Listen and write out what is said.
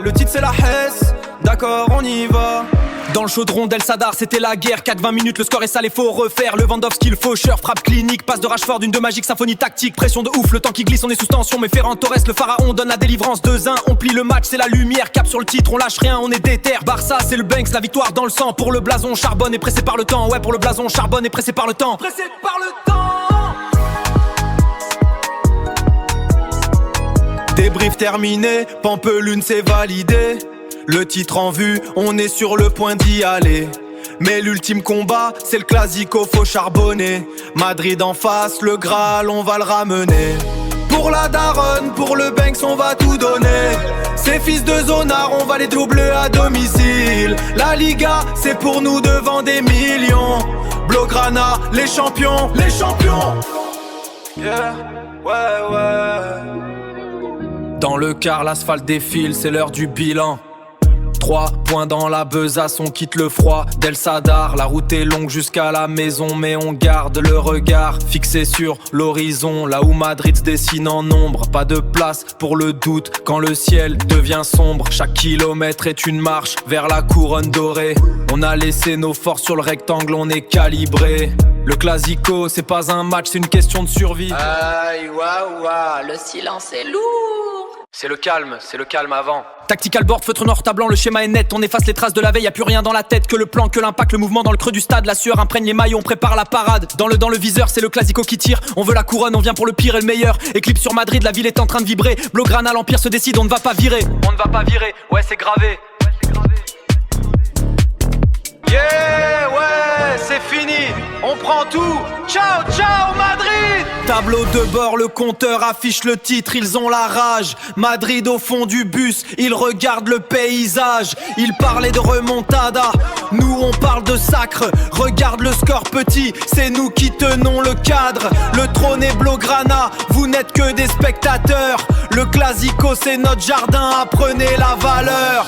le titre c'est la Hesse. D'accord, on y va. Dans le chaudron d'El Sadar, c'était la guerre. 4-20 minutes, le score est salé, faut refaire. Lewandowski, le faucheur, frappe clinique. Passe de Rashford, une de magique, symphonie tactique. Pression de ouf, le temps qui glisse, on est sous tension. Mais Ferran Torres, le pharaon, donne la délivrance. 2-1, on plie le match, c'est la lumière. Cap sur le titre, on lâche rien, on est déter. Barça, c'est le Banks, la victoire dans le sang. Pour le blason, charbonne est pressé par le temps. Ouais, pour le blason, charbonne est pressé par le temps. Pressé par le temps. Débrief terminé, Pampelune c'est validé. Le titre en vue, on est sur le point d'y aller. Mais l'ultime combat, c'est le classico, faut charbonner. Madrid en face, le Graal, on va le ramener. Pour la daronne, pour le Banks, on va tout donner. Ces fils de zonard, on va les doubler à domicile. La Liga, c'est pour nous devant des millions. Blaugrana, les champions, les champions. Yeah, ouais. Dans le car, l'asphalte défile, c'est l'heure du bilan. 3 points dans la besace, on quitte le froid d'El Sadar. La route est longue jusqu'à la maison, mais on garde le regard fixé sur l'horizon, là où Madrid se dessine en ombre. Pas de place pour le doute quand le ciel devient sombre. Chaque kilomètre est une marche vers la couronne dorée. On a laissé nos forces sur le rectangle, on est calibré. Le classico, c'est pas un match, c'est une question de survie. Aïe, waouh, le silence est lourd. C'est le calme avant. Tactical board, feutre noir, tablant, le schéma est net. On efface les traces de la veille, y'a plus rien dans la tête. Que le plan, que l'impact, le mouvement dans le creux du stade. La sueur imprègne les mailles, on prépare la parade. Dans le viseur, c'est le classico qui tire. On veut la couronne, on vient pour le pire et le meilleur. Éclipse sur Madrid, la ville est en train de vibrer. Blaugrana, l'empire se décide, on ne va pas virer. On ne va pas virer, ouais c'est gravé. Yeah, ouais, c'est fini, on prend tout. Ciao, ciao Madrid. Tableau de bord, le compteur affiche le titre, ils ont la rage. Madrid au fond du bus, ils regardent le paysage. Ils parlaient de remontada, nous on parle de sacre. Regarde le score petit, c'est nous qui tenons le cadre. Le trône est Blaugrana, vous n'êtes que des spectateurs. Le classico c'est notre jardin, apprenez la valeur.